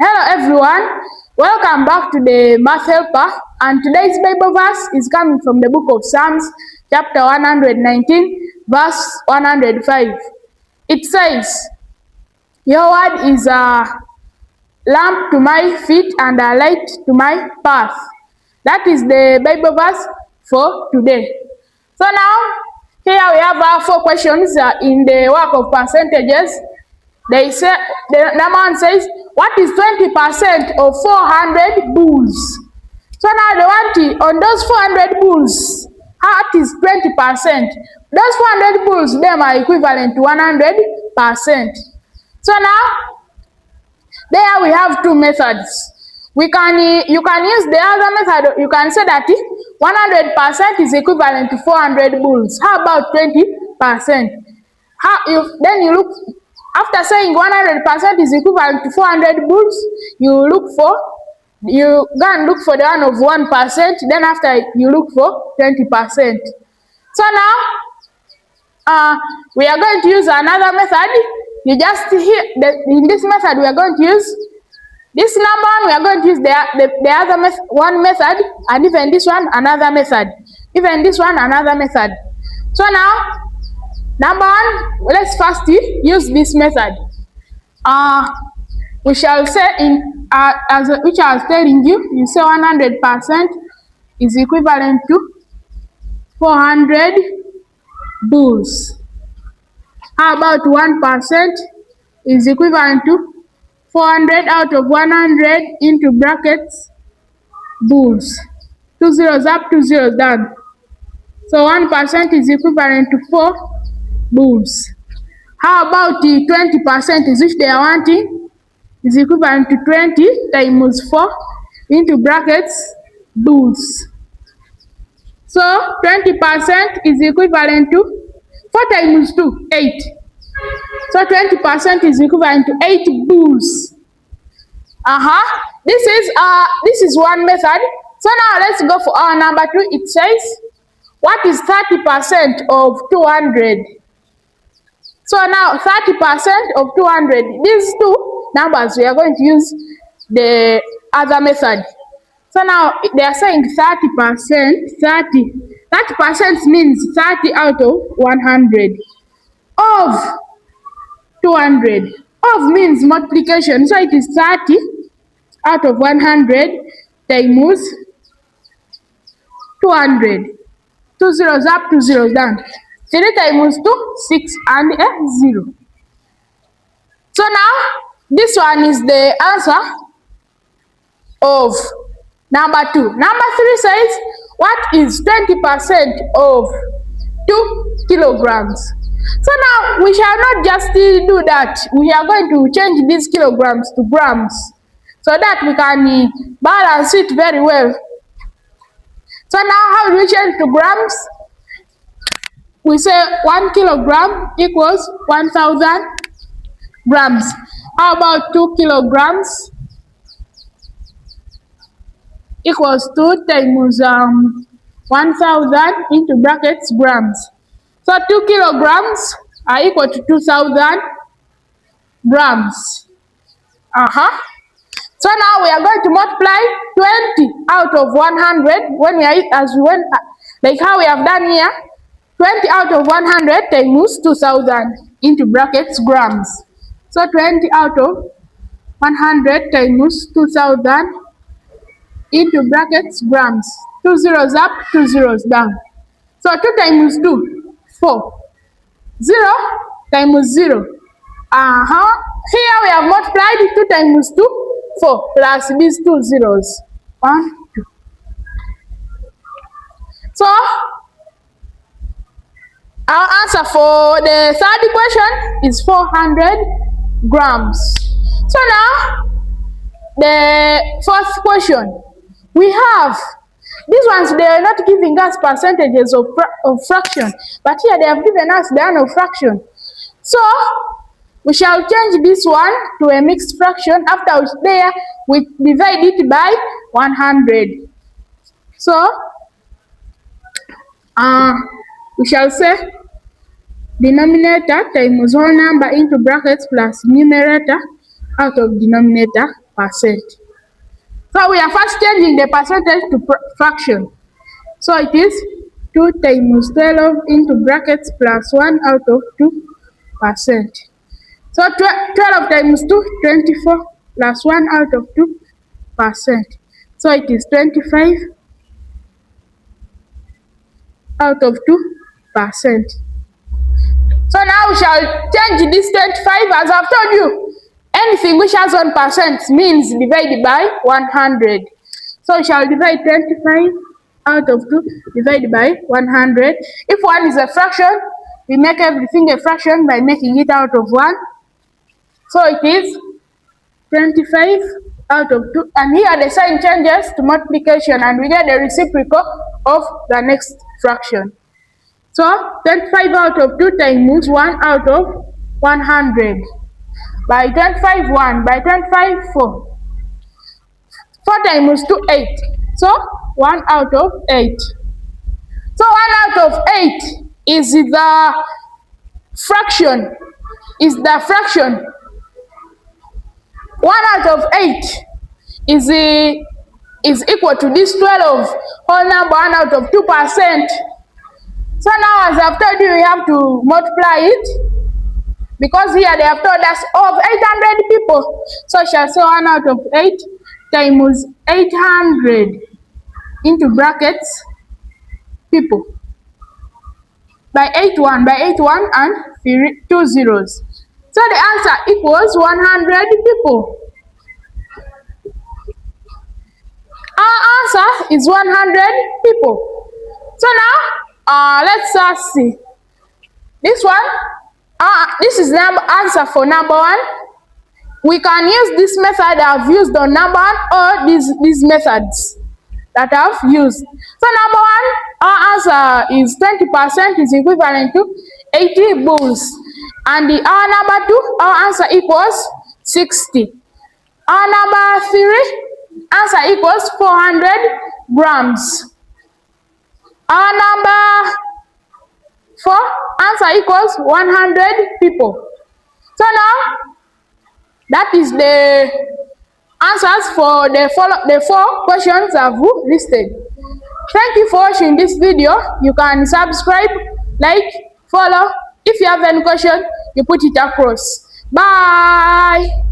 Hello everyone, welcome back to the Math Helper, and today's Bible verse is coming from the book of Psalms, chapter 119, verse 105. It says, "Your word is a lamp to my feet and a light to my path." That is the Bible verse for today. So now, here we have our 4 questions in the work of percentages. They say, the number one says, what is 20% of 400 bulls? So now they want to, on those 400 bulls, what is 20%? Those 400 bulls, them are equivalent to 100%. So now, there we have 2 methods. You can use the other method. You can say that 100% is equivalent to 400 bulls. How about 20%? Then you look, after saying 100% is equivalent to 400 bulls, you go and look for the one of 1%. Then after you look for 20%. So now, we are going to use another method. You just hear in this method we are going to use this number one. We are going to use the other one method, and even this one another method. Even this one another method. So now, number one, let's first use this method. We shall say which I was telling you. You say 100% is equivalent to 400 bulls. How about 1% is equivalent to 400 out of 100 into brackets bulls. 2 zeros up, 2 zeros down. So 1% is equivalent to 4 bulls. How about the 20% is which they are wanting? Is equivalent to 20 times 4 into brackets bulls. So 20% is equivalent to 4 times 2, 8. So 20% is equivalent to 8 bulls. This is one method. So now let's go for our number 2. It says, what is 30% of 200? So now 30% of 200. These 2 numbers we are going to use the other method. So now they are saying 30%. 30% means 30 out of 100 of 200. Of means multiplication, so it is 30 out of 100 times 200. 2 zeros up, 2 zeros down. 3 times 2, 6 and a 0. So now this one is the answer of number 2. Number 3 says, what is 20% of 2 kilograms? So now we shall not just do that. We are going to change these kilograms to grams so that we can balance it very well. So now how do we change to grams? We say 1 kilogram equals 1000 grams. How about 2 kilograms? Equals 2 times 1000 into brackets grams. So 2 kilograms are equal to 2000 grams. So now we are going to multiply 20 out of 100 like how we have done here. 20 out of 100 times 2000 into brackets grams. So 20 out of 100 times 2000 into brackets grams. 2 zeros up, 2 zeros down. So 2 times 2. 4. 0 times 0. Here we have multiplied 2 times 2, 4, plus these 2 zeros. 1, 2. So our answer for the third question is 400 grams. So now the fourth question. We have these ones, they are not giving us percentages of fraction, but here they have given us the one of fraction. So we shall change this one to a mixed fraction, after which there we divide it by 100. So we shall say denominator times whole number into brackets plus numerator out of denominator So we are first changing the percentage to fraction. So it is 2 times 12 into brackets plus 1 out of 2%. So 12 times 2, 24 plus 1 out of 2%. So it is 25 out of 2%. So now we shall change this 25 as I've told you. Anything which has 1% means divided by 100. So we shall divide 25 out of 2 divided by 100. If 1 is a fraction, we make everything a fraction by making it out of 1. So it is 25 out of 2. And here the sign changes to multiplication and we get the reciprocal of the next fraction. So 25 out of 2 times 1 out of 100. By 25, 1. By 25, 4. 4 times 2, 8. So 1 out of 8. So 1 out of 8 is the fraction. 1 out of 8 is equal to this 12 whole number 1 out of 2%. So now as I've told you, we have to multiply it. Because here they have told us of 800 people. So shall say 1 out of 8 times 800 into brackets people. By 8 1 and 2 zeros. So the answer equals 100 people. Our answer is 100 people. So now let's see. This one. This is the answer for number 1. We can use this method I've used on number 1 or these methods that I've used. So number 1, our answer is 20% is equivalent to 80 bulls. And our number 2, our answer equals 60. Our number 3, answer equals 400 grams. Our number 4, answer equals 100 people. So now, that is the answers for the 4 questions I've listed. Thank you for watching this video. You can subscribe, like, follow. If you have any question, you put it across. Bye.